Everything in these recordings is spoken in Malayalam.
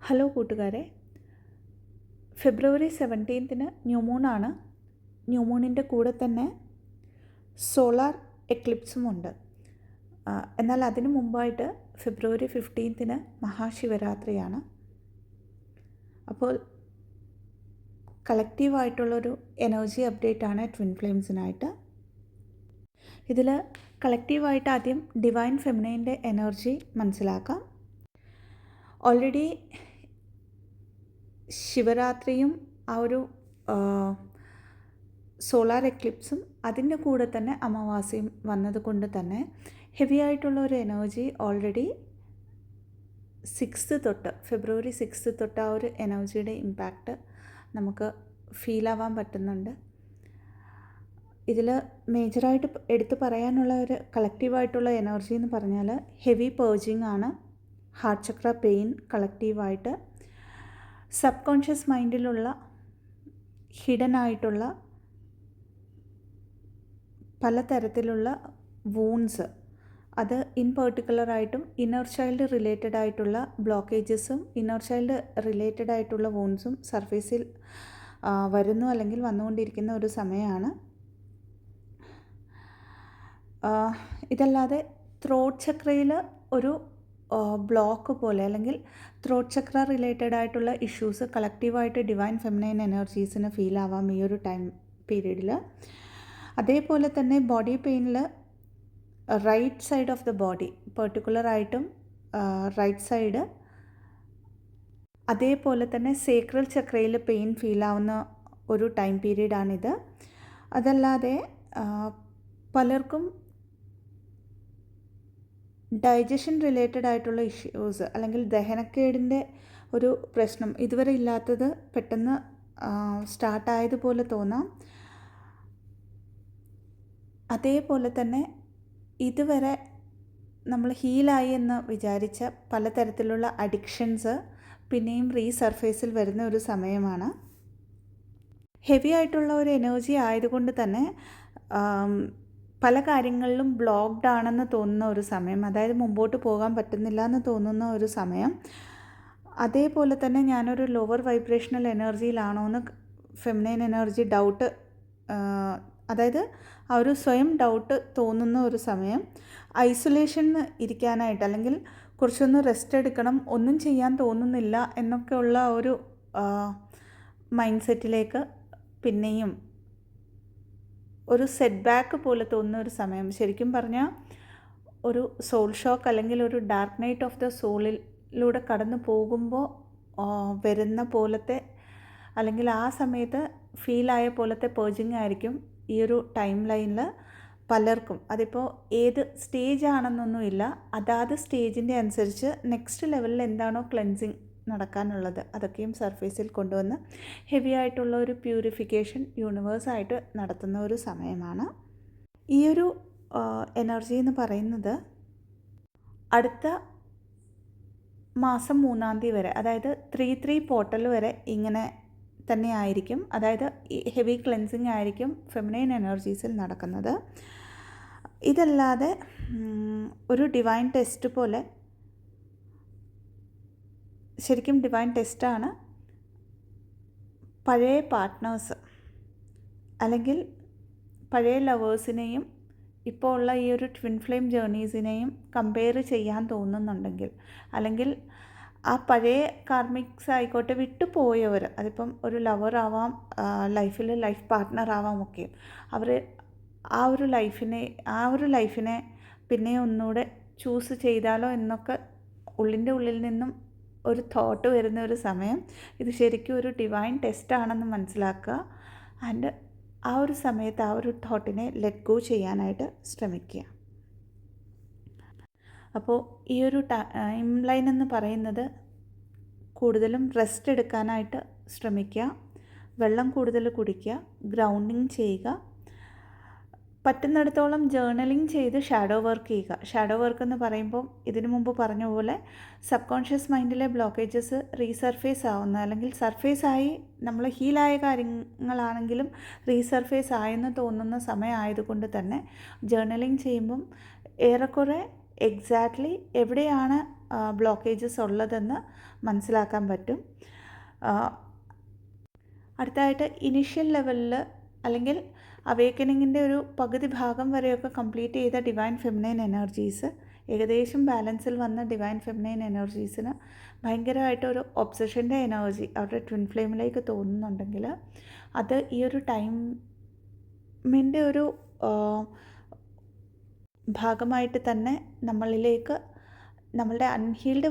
ഹലോ കൂട്ടുകാരെ, ഫെബ്രുവരി 17 ന്യൂ മൂണാണ്. ന്യൂ മൂണിൻ്റെ കൂടെ തന്നെ സോളാർ എക്ലിപ്സുമുണ്ട്. എന്നാൽ അതിനു മുമ്പായിട്ട് ഫെബ്രുവരി 15 മഹാശിവരാത്രിയാണ്. അപ്പോൾ കളക്റ്റീവായിട്ടുള്ളൊരു എനർജി അപ്ഡേറ്റാണ് ട്വിൻ ഫ്ലെയിംസിനായിട്ട്. ഇതിൽ കളക്റ്റീവായിട്ട് ആദ്യം ഡിവൈൻ ഫെമിനൈൻ്റെ എനർജി മനസ്സിലാക്കാം. ഓൾറെഡി ശിവരാത്രിയും ആ ഒരു സോളാർ എക്ലിപ്സും അതിൻ്റെ കൂടെ തന്നെ അമാവാസ്യയും വന്നതുകൊണ്ട് തന്നെ ഹെവി ആയിട്ടുള്ള ഒരു എനർജി ഓൾറെഡി ഫെബ്രുവരി 6 തൊട്ട് ആ ഒരു എനർജിയുടെ ഇമ്പാക്റ്റ് നമുക്ക് ഫീലാവാൻ പറ്റുന്നുണ്ട്. ഇതിൽ മേജറായിട്ട് എടുത്തു പറയാനുള്ള ഒരു കളക്റ്റീവായിട്ടുള്ള എനർജി എന്ന് പറഞ്ഞാൽ ഹെവി പേർജിങ് ആണ്. ഹാർട്ട് ചക്ര പെയിൻ കളക്റ്റീവായിട്ട്, സബ് കോൺഷ്യസ് മൈൻഡിലുള്ള ഹിഡൻ ആയിട്ടുള്ള പലതരത്തിലുള്ള വൂൺസ്, അത് ഇൻ പെർട്ടിക്കുലറായിട്ടും ഇന്നർ ചൈൽഡ് റിലേറ്റഡ് ആയിട്ടുള്ള ബ്ലോക്കേജസും ഇന്നർ ചൈൽഡ് റിലേറ്റഡ് ആയിട്ടുള്ള വൂൺസും സർഫേസിൽ വരുന്നു അല്ലെങ്കിൽ വന്നുകൊണ്ടിരിക്കുന്ന ഒരു സമയമാണ്. ഇതല്ലാതെ ത്രോട്ട് ചക്രയിൽ ഒരു ബ്ലോക്ക് പോലെ അല്ലെങ്കിൽ ത്രോട്ട് ചക്ര റിലേറ്റഡ് ആയിട്ടുള്ള ഇഷ്യൂസ് കളക്റ്റീവായിട്ട് ഡിവൈൻ ഫെമിനൈൻ എനർജീസിന് ഫീൽ ആവാം ഈ ഒരു ടൈം പീരീഡിൽ. അതേപോലെ തന്നെ ബോഡി പെയിനിൽ right side of the body പെർട്ടിക്കുലറായിട്ടും റൈറ്റ് സൈഡ്, അതേപോലെ തന്നെ സേക്രൽ ചക്രയിൽ പെയിൻ ഫീൽ ആവുന്ന ഒരു ടൈം പീരീഡാണിത്. അതല്ലാതെ പലർക്കും ഡൈജഷൻ റിലേറ്റഡ് ആയിട്ടുള്ള ഇഷ്യൂസ് അല്ലെങ്കിൽ ദഹനക്കേടിൻ്റെ ഒരു പ്രശ്നം ഇതുവരെ ഇല്ലാത്തത് പെട്ടെന്ന് സ്റ്റാർട്ടായതുപോലെ തോന്നാം. അതേപോലെ തന്നെ ഇതുവരെ നമ്മൾ ഹീലായി എന്ന് വിചാരിച്ച പലതരത്തിലുള്ള അഡിക്ഷൻസ് പിന്നെയും റീസർഫേസിൽ വരുന്ന ഒരു സമയമാണ്. ഹെവി ആയിട്ടുള്ള ഒരു എനർജി ആയതുകൊണ്ട് തന്നെ പല കാര്യങ്ങളിലും ബ്ലോക്ക്ഡ് ആണെന്ന് തോന്നുന്ന ഒരു സമയം, അതായത് മുമ്പോട്ട് പോകാൻ പറ്റുന്നില്ല എന്ന് തോന്നുന്ന ഒരു സമയം. അതേപോലെ തന്നെ ഞാനൊരു ലോവർ വൈബ്രേഷണൽ എനർജിയിലാണോ എന്ന് ഫെമിനൈൻ എനർജി ഡൗട്ട്, അതായത് ആ ഒരു സ്വയം ഡൗട്ട് തോന്നുന്ന ഒരു സമയം. ഐസൊലേഷന് ഇരിക്കാനായിട്ട് അല്ലെങ്കിൽ കുറച്ചൊന്ന് റെസ്റ്റ് എടുക്കണം, ഒന്നും ചെയ്യാൻ തോന്നുന്നില്ല എന്നൊക്കെയുള്ള ഒരു മൈൻഡ് സെറ്റിലേക്ക് പിന്നെയും ഒരു സെറ്റ് ബാക്ക് പോലെ തോന്നുന്ന ഒരു സമയം. ശരിക്കും പറഞ്ഞാൽ ഒരു സോൾ ഷോക്ക് അല്ലെങ്കിൽ ഒരു ഡാർക്ക് നൈറ്റ് ഓഫ് ദ സോളിലൂടെ കടന്നു പോകുമ്പോൾ വരുന്ന പോലത്തെ അല്ലെങ്കിൽ ആ സമയത്ത് ഫീലായ പോലത്തെ പേർജിങ് ആയിരിക്കും ഈ ഒരു ടൈം ലൈനിൽ പലർക്കും. അതിപ്പോൾ ഏത് സ്റ്റേജ് ആണെന്നൊന്നുമില്ല, അതാത് സ്റ്റേജിൻ്റെ അനുസരിച്ച് നെക്സ്റ്റ് ലെവലിൽ എന്താണോ ക്ലെൻസിങ് നടക്കാനുള്ളത് അതൊക്കെയും സർഫേസിൽ കൊണ്ടുവന്ന് ഹെവി ആയിട്ടുള്ള ഒരു പ്യൂരിഫിക്കേഷൻ യൂണിവേഴ്സായിട്ട് നടത്തുന്ന ഒരു സമയമാണ്. ഈ ഒരു എനർജി എന്ന് പറയുന്നത് അടുത്ത മാസം 3 വരെ, അതായത് 3/3 പോർട്ടൽ വരെ ഇങ്ങനെ തന്നെ ആയിരിക്കും. അതായത് ഹെവി ക്ലെൻസിങ് ആയിരിക്കും ഫെമിനൈൻ എനർജീസിൽ നടക്കുന്നത്. ഇതല്ലാതെ ഒരു ഡിവൈൻ ടെസ്റ്റ് പോലെ, ശരിക്കും ഡിവൈൻ ടെസ്റ്റാണ്, പഴയ പാർട്ട്നേഴ്സ് അല്ലെങ്കിൽ പഴയ ലവേഴ്സിനെയും ഇപ്പോൾ ഉള്ള ഈ ഒരു ട്വിൻ ഫ്ലെയിം ജേർണീസിനെയും കമ്പയർ ചെയ്യാൻ തോന്നുന്നുണ്ടെങ്കിൽ, അല്ലെങ്കിൽ ആ പഴയ കാർമിക്സ് ആയിക്കോട്ടെ വിട്ടുപോയവർ, അതിപ്പം ഒരു ലവർ ആവാം, ലൈഫിൽ ലൈഫ് പാർട്ട്ണർ ആവാം, ഒക്കെ അവർ ആ ഒരു ലൈഫിനെ പിന്നെ ഒന്നുകൂടെ ചൂസ് ചെയ്താലോ എന്നൊക്കെ ഉള്ളിൻ്റെ ഉള്ളിൽ നിന്നും ഒരു തോട്ട് വരുന്ന ഒരു സമയം. ഇത് ശരിക്കും ഒരു ഡിവൈൻ ടെസ്റ്റാണെന്ന് മനസ്സിലാക്കുക. ആൻഡ് ആ ഒരു സമയത്ത് ആ ഒരു തോട്ടിനെ ലെറ്റ് ഗോ ചെയ്യാനായിട്ട് ശ്രമിക്കുക. അപ്പോൾ ഈ ഒരു ടൈം ലൈൻ എന്ന് പറയുന്നത് കൂടുതലും റെസ്റ്റ് എടുക്കാനായിട്ട് ശ്രമിക്കുക, വെള്ളം കൂടുതൽ കുടിക്കുക, ഗ്രൗണ്ടിങ് ചെയ്യുക, പറ്റുന്നിടത്തോളം ജേർണലിംഗ് ചെയ്ത് ഷാഡോ വർക്ക് ചെയ്യുക. ഷാഡോ വർക്ക് എന്ന് പറയുമ്പോൾ ഇതിനു മുമ്പ് പറഞ്ഞ പോലെ സബ് കോൺഷ്യസ് മൈൻഡിലെ ബ്ലോക്കേജസ് റീസർഫേസ് ആവുന്ന, അല്ലെങ്കിൽ സർഫേസായി നമ്മൾ ഹീലായ കാര്യങ്ങളാണെങ്കിലും റീസർഫേസ് ആയെന്ന് തോന്നുന്ന സമയമായതുകൊണ്ട് തന്നെ ജേർണലിംഗ് ചെയ്യുമ്പം ഏറെക്കുറെ എക്സാക്ട്ലി എവിടെയാണ് ബ്ലോക്കേജസ് ഉള്ളതെന്ന് മനസ്സിലാക്കാൻ പറ്റും. അടുത്തതായിട്ട് ഇനിഷ്യൽ ലെവലിൽ അല്ലെങ്കിൽ അവേക്കനിങ്ങിൻ്റെ ഒരു പകുതി ഭാഗം വരെയൊക്കെ കംപ്ലീറ്റ് ചെയ്ത ഡിവൈൻ ഫെമിനൈൻ എനർജീസ്, ഏകദേശം ബാലൻസിൽ വന്ന ഡിവൈൻ ഫെമിനൈൻ എനർജീസിന് ഭയങ്കരമായിട്ടൊരു ഒബ്സഷൻ്റെ എനർജി അവരുടെ ട്വിൻ ഫ്ലെയിമിലേക്ക് തോന്നുന്നുണ്ടെങ്കിൽ അത് ഈ ഒരു ടൈമിൻ്റെ ഒരു ഭാഗമായിട്ട് തന്നെ നമ്മളിലേക്ക് നമ്മളുടെ അൺഹീൽഡ്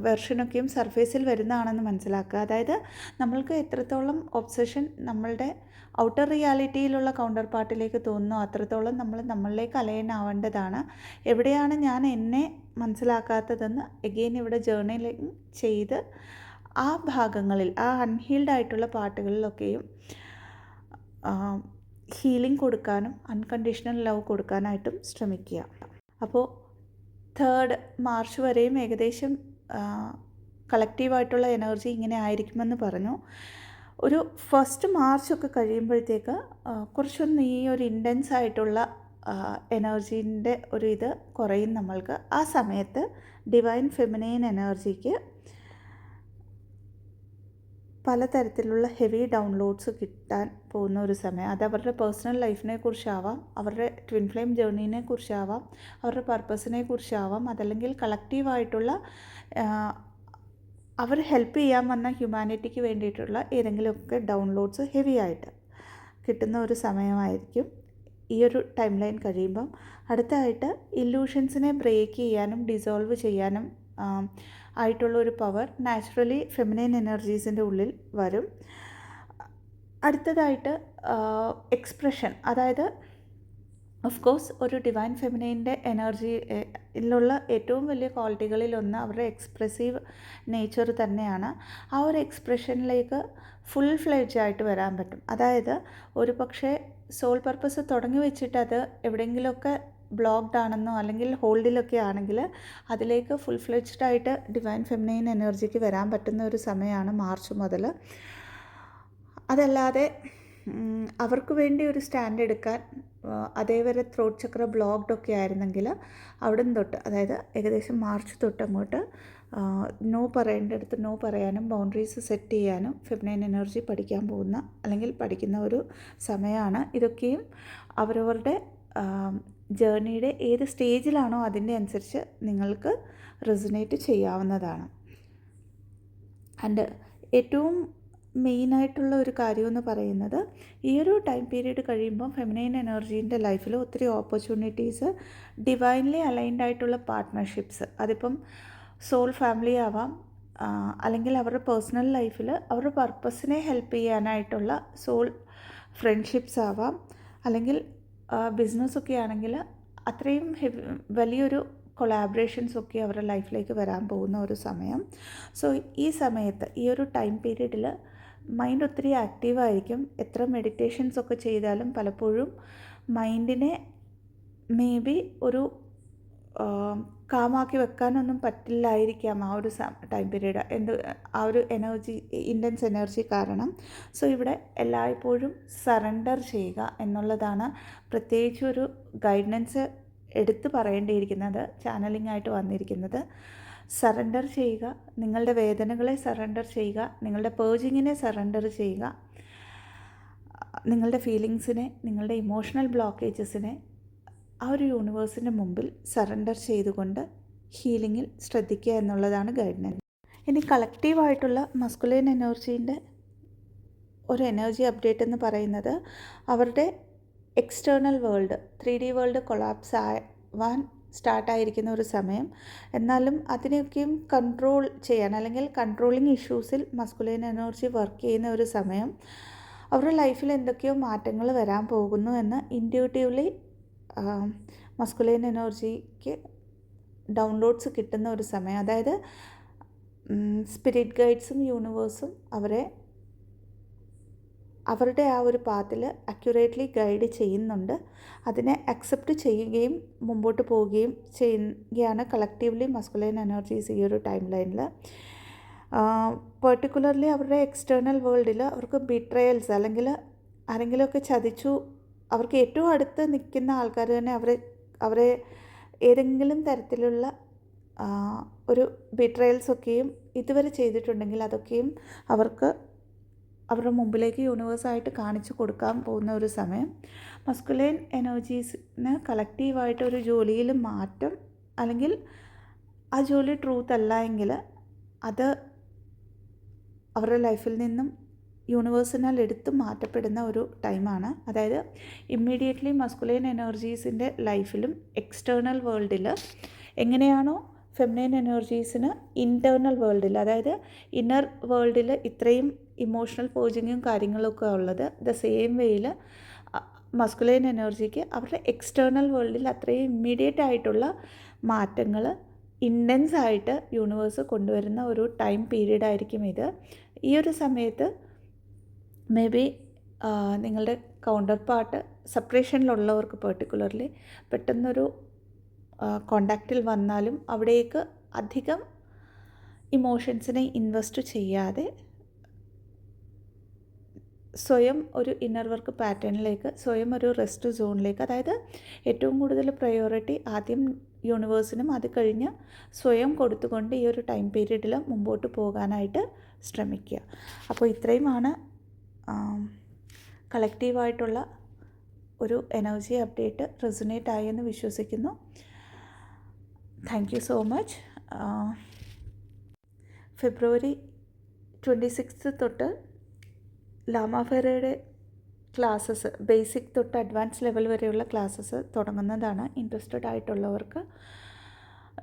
വെർഷനൊക്കെയും സർഫേസിൽ വരുന്നതാണെന്ന് മനസ്സിലാക്കുക. അതായത് നമ്മൾക്ക് എത്രത്തോളം ഒബ്സഷൻ നമ്മളുടെ ഔട്ടർ റിയാലിറ്റിയിലുള്ള കൗണ്ടർ പാർട്ടിലേക്ക് തോന്നുന്നു അത്രത്തോളം നമ്മളിലേക്ക് അലൈൻ ആവേണ്ടതാണ്. എവിടെയാണ് ഞാൻ എന്നെ മനസ്സിലാക്കാത്തതെന്ന് എഗെയിൻ ഇവിടെ ജേർണലിങ് ചെയ്ത് ആ ഭാഗങ്ങളിൽ, ആ അൺഹീൽഡ് ആയിട്ടുള്ള പാർട്ടുകളിലൊക്കെയും ഹീലിംഗ് കൊടുക്കാനും അൺകണ്ടീഷണൽ ലവ് കൊടുക്കാനായിട്ടും ശ്രമിക്കുക. അപ്പോൾ 3rd മാർച്ച് വരെയും ഏകദേശം കളക്റ്റീവായിട്ടുള്ള എനർജി ഇങ്ങനെ ആയിരിക്കുമെന്ന് പറഞ്ഞു. ഒരു 1st മാർച്ചൊക്കെ കഴിയുമ്പോഴത്തേക്ക് കുറച്ചൊന്ന് ഈ ഒരു ഇൻറ്റൻസ് ആയിട്ടുള്ള എനർജീൻ്റെ ഒരു ഇത് കുറയും നമ്മൾക്ക്. ആ സമയത്ത് ഡിവൈൻ ഫെമിനൈൻ എനർജിക്ക് പലതരത്തിലുള്ള ഹെവി ഡൗൺലോഡ്സ് കിട്ടാൻ പോകുന്ന ഒരു സമയം. അത് അവരുടെ പേഴ്സണൽ ലൈഫിനെ കുറിച്ചാവാം, അവരുടെ ട്വിൻ ഫ്ലെയിം ജേർണീനെ കുറിച്ചാവാം, അവരുടെ പർപ്പസിനെ കുറിച്ചാവാം, അതല്ലെങ്കിൽ കളക്റ്റീവായിട്ടുള്ള അവർ ഹെൽപ്പ് ചെയ്യാൻ വന്ന ഹ്യൂമാനിറ്റിക്ക് വേണ്ടിയിട്ടുള്ള ഏതെങ്കിലുമൊക്കെ ഡൗൺലോഡ്സ് ഹെവി ആയിട്ട് കിട്ടുന്ന ഒരു സമയമായിരിക്കും ഈ ഒരു ടൈം ലൈൻ കഴിയുമ്പം. അടുത്തതായിട്ട് ഇല്യൂഷൻസിനെ ബ്രേക്ക് ചെയ്യാനും ഡിസോൾവ് ചെയ്യാനും ആയിട്ടുള്ള ഒരു പവർ നാച്ചുറലി ഫെമിനൈൻ എനർജീസിൻ്റെ ഉള്ളിൽ വരും. അടുത്തതായിട്ട് എക്സ്പ്രഷൻ, അതായത് ഓഫ് കോഴ്സ് ഒരു ഡിവൈൻ ഫെമിനൈൻ്റെ എനർജിയിലുള്ള ഏറ്റവും വലിയ ക്വാളിറ്റികളിലൊന്ന് അവരുടെ എക്സ്പ്രസീവ് നേച്ചർ തന്നെയാണ്. ആ ഒരു എക്സ്പ്രഷനിലേക്ക് ഫുൾ ഫ്ലെഡ്ജ് ആയിട്ട് വരാൻ പറ്റും. അതായത് ഒരു പക്ഷേ സോൾ പർപ്പസ് തുടങ്ങി വെച്ചിട്ട് അത് എവിടെയെങ്കിലുമൊക്കെ ബ്ലോക്ക്ഡ് ആണെന്നോ അല്ലെങ്കിൽ ഹോൾഡിലൊക്കെ ആണെങ്കിൽ അതിലേക്ക് ഫുൾ ഫ്ലെഡ്ജ്ഡ് ആയിട്ട് ഡിവൈൻ ഫെമിനൈൻ എനർജിക്ക് വരാൻ പറ്റുന്ന ഒരു സമയമാണ് മാർച്ച് മുതൽ. അതല്ലാതെ അവർക്ക് വേണ്ടി ഒരു സ്റ്റാൻഡ് എടുക്കാൻ അതേവരെ ത്രോട്ട് ചക്ര ബ്ലോക്ക്ഡൊക്കെ ആയിരുന്നെങ്കിൽ അവിടെ നിന്ന് തൊട്ട്, അതായത് ഏകദേശം മാർച്ച് തൊട്ട് അങ്ങോട്ട് നോ പറയേണ്ടടുത്ത് നോ പറയാനും ബൗണ്ടറീസ് സെറ്റ് ചെയ്യാനും ഫെമിനൈൻ എനർജി പഠിക്കാൻ പോകുന്ന അല്ലെങ്കിൽ പഠിക്കുന്ന ഒരു സമയമാണ്. ഇതൊക്കെയും അവരവരുടെ ജേർണിയുടെ ഏത് സ്റ്റേജിലാണോ അതിൻ്റെ അനുസരിച്ച് നിങ്ങൾക്ക് റെസൊനേറ്റ് ചെയ്യാവുന്നതാണ്. ആൻഡ് ഏറ്റവും മെയിനായിട്ടുള്ള ഒരു കാര്യമെന്ന് പറയുന്നത് ഈ ഒരു ടൈം പീരീഡ് കഴിയുമ്പോൾ ഫെമിനൈൻ എനർജീൻ്റെ ലൈഫിൽ ഒത്തിരി ഓപ്പർച്യൂണിറ്റീസ്, ഡിവൈൻലി അലൈൻഡ് ആയിട്ടുള്ള പാർട്ട്ണർഷിപ്സ്, അതിപ്പം സോൾ ഫാമിലി ആവാം, അല്ലെങ്കിൽ അവരുടെ പേഴ്സണൽ ലൈഫിൽ അവരുടെ പർപ്പസിനെ ഹെൽപ്പ് ചെയ്യാനായിട്ടുള്ള സോൾ ഫ്രണ്ട്ഷിപ്സ് ആവാം, അല്ലെങ്കിൽ ബിസിനസ്സൊക്കെ ആണെങ്കിൽ അത്രയും വലിയൊരു കൊളാബറേഷൻസൊക്കെ അവരുടെ ലൈഫിലേക്ക് വരാൻ പോകുന്ന ഒരു സമയം. സോ ഈ സമയത്ത് ഈ ഒരു ടൈം പീരീഡിൽ മൈൻഡ് ഒത്തിരി ആക്റ്റീവായിരിക്കും. എത്ര മെഡിറ്റേഷൻസൊക്കെ ചെയ്താലും പലപ്പോഴും മൈൻഡിനെ മേ ബി ഒരു കാമാക്കി വെക്കാനൊന്നും പറ്റില്ലായിരിക്കാം ആ ഒരു ടൈം പീരീഡ്, ആ ഒരു എനർജി, ഇൻറ്റൻസ് എനർജി കാരണം. സോ ഇവിടെ എല്ലായ്പ്പോഴും സറണ്ടർ ചെയ്യുക എന്നുള്ളതാണ് പ്രത്യേകിച്ച് ഒരു ഗൈഡൻസ് എടുത്ത് പറയേണ്ടിയിരിക്കുന്നത്, ചാനലിംഗ് ആയിട്ട് വന്നിരിക്കുന്നത്. സറണ്ടർ ചെയ്യുക, നിങ്ങളുടെ വേദനകളെ സറണ്ടർ ചെയ്യുക, നിങ്ങളുടെ പേർജിങ്ങിനെ സറണ്ടർ ചെയ്യുക, നിങ്ങളുടെ ഫീലിങ്സിനെ, നിങ്ങളുടെ ഇമോഷണൽ ബ്ലോക്കേജസിനെ ആ ഒരു യൂണിവേഴ്സിൻ്റെ മുമ്പിൽ സറണ്ടർ ചെയ്തുകൊണ്ട് ഹീലിങ്ങിൽ ശ്രദ്ധിക്കുക എന്നുള്ളതാണ് ഗൈഡൻസ്. ഇനി കളക്റ്റീവായിട്ടുള്ള മസ്കുലൈൻ എനർജീൻ്റെ ഒരു എനർജി അപ്ഡേറ്റ് എന്ന് പറയുന്നത് അവരുടെ external world, 3D world collapse ആവാൻ സ്റ്റാർട്ടായിരിക്കുന്ന ഒരു സമയം. എന്നാലും അതിനെയൊക്കെയും കൺട്രോൾ ചെയ്യാൻ അല്ലെങ്കിൽ കൺട്രോളിങ് ഇഷ്യൂസിൽ മസ്കുലൈൻ എനർജി വർക്ക് ചെയ്യുന്ന ഒരു സമയം. അവരുടെ ലൈഫിൽ എന്തൊക്കെയോ മാറ്റങ്ങൾ വരാൻ പോകുന്നു എന്ന് ഇൻറ്റ്യൂട്ടീവ്ലി മസ്കുലൈൻ എനർജിക്ക് ഡൗൺലോഡ്സ് കിട്ടുന്ന ഒരു സമയം. അതായത് സ്പിരിറ്റ് ഗൈഡ്സും യൂണിവേഴ്സും അവരുടെ ആ ഒരു പാത്തിൽ അക്യുറേറ്റ്ലി ഗൈഡ് ചെയ്യുന്നുണ്ട്. അതിനെ അക്സെപ്റ്റ് ചെയ്യുകയും മുമ്പോട്ട് പോവുകയും ചെയ്യുകയാണ് കളക്റ്റീവ്ലി മസ്കുലൈൻ എനർജീസ് ഈ ഒരു ടൈം ലൈനിൽ. പെർട്ടിക്കുലർലി അവരുടെ എക്സ്റ്റേർണൽ വേൾഡിൽ അവർക്ക് ബിട്രയൽസ് അല്ലെങ്കിൽ ആരെങ്കിലുമൊക്കെ ചതിച്ചു, അവർക്ക് ഏറ്റവും അടുത്ത് നിൽക്കുന്ന ആൾക്കാർ തന്നെ അവരെ ഏതെങ്കിലും തരത്തിലുള്ള ഒരു ബിട്രയൽസൊക്കെയും ഇതുവരെ ചെയ്തിട്ടുണ്ടെങ്കിൽ അതൊക്കെയും അവർക്ക് അവരുടെ മുമ്പിലേക്ക് യൂണിവേഴ്സായിട്ട് കാണിച്ചു കൊടുക്കാൻ പോകുന്ന ഒരു സമയം. മസ്കുലൈൻ എനർജീസിന് കളക്റ്റീവായിട്ട് ഒരു ജോലിയിൽ മാറ്റം, അല്ലെങ്കിൽ ആ ജോലി ട്രൂത്ത് അല്ല എങ്കിൽ അത് അവരുടെ ലൈഫിൽ നിന്നും യൂണിവേഴ്സിനാൽ എടുത്ത് മാറ്റപ്പെടുന്ന ഒരു ടൈമാണ്. അതായത് ഇമ്മീഡിയറ്റ്ലി മസ്കുലൈൻ എനർജീസിൻ്റെ ലൈഫിലും എക്സ്റ്റേണൽ വേൾഡിൽ എങ്ങനെയാണോ ഫെമിനൈൻ എനർജീസിന് ഇൻറ്റേർണൽ വേൾഡിൽ, അതായത് ഇന്നർ വേൾഡിൽ ഇത്രയും ഇമോഷണൽ പേർജിങ്ങും കാര്യങ്ങളൊക്കെ ഉള്ളത്, ദ സെയിം വേയിൽ മസ്കുലൈൻ എനർജിക്ക് അവരുടെ എക്സ്റ്റേണൽ വേൾഡിൽ അത്രയും ഇമ്മീഡിയറ്റ് ആയിട്ടുള്ള മാറ്റങ്ങൾ ഇൻറ്റൻസ് ആയിട്ട് യൂണിവേഴ്സ് കൊണ്ടുവരുന്ന ഒരു ടൈം പീരീഡ് ആയിരിക്കും ഇത്. ഈ ഒരു സമയത്ത് മേ ബി നിങ്ങളുടെ കൗണ്ടർ പാർട്ട് സെപ്പറേഷനിലുള്ളവർക്ക് പെർട്ടിക്കുലർലി പെട്ടെന്നൊരു കോണ്ടാക്റ്റിൽ വന്നാലും അവിടേക്ക് അധികം ഇമോഷൻസിനെ ഇൻവെസ്റ്റ് ചെയ്യാതെ സ്വയം ഒരു ഇന്നർ വർക്ക് പാറ്റേണിലേക്ക്, സ്വയം ഒരു റെസ്റ്റ് സോണിലേക്ക്, അതായത് ഏറ്റവും കൂടുതൽ പ്രയോറിറ്റി ആദ്യം യൂണിവേഴ്സിനും അത് കഴിഞ്ഞ് സ്വയം കൊടുത്തുകൊണ്ട് ഈ ഒരു ടൈം പീരീഡിൽ മുമ്പോട്ട് പോകാനായിട്ട് ശ്രമിക്കുക. അപ്പോൾ ഇത്രയുമാണ് കളക്റ്റീവായിട്ടുള്ള ഒരു എനർജി അപ്ഡേറ്റ്. റെസൊനേറ്റ് ആയെന്ന് വിശ്വസിക്കുന്നു. Thank you so much. February 26 തൊട്ട് ലാമാഫെറയുടെ ക്ലാസ്സസ്, ബേസിക് തൊട്ട് അഡ്വാൻസ് ലെവൽ വരെയുള്ള ക്ലാസ്സസ് തുടങ്ങുന്നതാണ്. ഇൻട്രസ്റ്റഡ് ആയിട്ടുള്ളവർക്ക്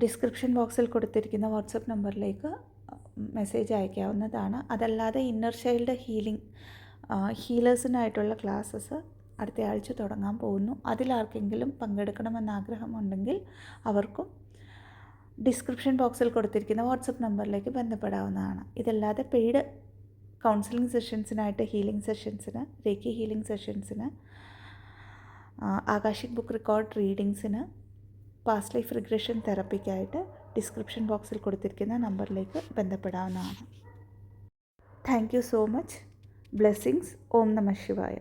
ഡിസ്ക്രിപ്ഷൻ ബോക്സിൽ കൊടുത്തിരിക്കുന്ന വാട്സപ്പ് നമ്പറിലേക്ക് മെസ്സേജ് അയക്കാവുന്നതാണ്. അതല്ലാതെ ഇന്നർ ചൈൽഡ് ഹീലേഴ്സിനായിട്ടുള്ള ക്ലാസ്സസ് അടുത്ത ആഴ്ച തുടങ്ങാൻ പോകുന്നു. അതിലാർക്കെങ്കിലും പങ്കെടുക്കണമെന്ന് ആഗ്രഹമുണ്ടെങ്കിൽ അവർക്കും ഡിസ്ക്രിപ്ഷൻ ബോക്സിൽ കൊടുത്തിരിക്കുന്ന വാട്സപ്പ് നമ്പറിലേക്ക് ബന്ധപ്പെടാവുന്നതാണ്. ഇതല്ലാതെ പെയ്ഡ് കൗൺസിലിംഗ് സെഷൻസിനായിട്ട്, ഹീലിംഗ് സെഷൻസിന്, റേക്കി ഹീലിംഗ് സെഷൻസിന്, ആകാശിക് ബുക്ക് റെക്കോർഡ് റീഡിങ്സിന്, പാസ്റ്റ് ലൈഫ് റിഗ്രഷൻ തെറപ്പിക്കായിട്ട് ഡിസ്ക്രിപ്ഷൻ ബോക്സിൽ കൊടുത്തിരിക്കുന്ന നമ്പറിലേക്ക് ബന്ധപ്പെടാവുന്നതാണ്. Thank you so much. Blessings. ഓം നമഃ ശിവായ.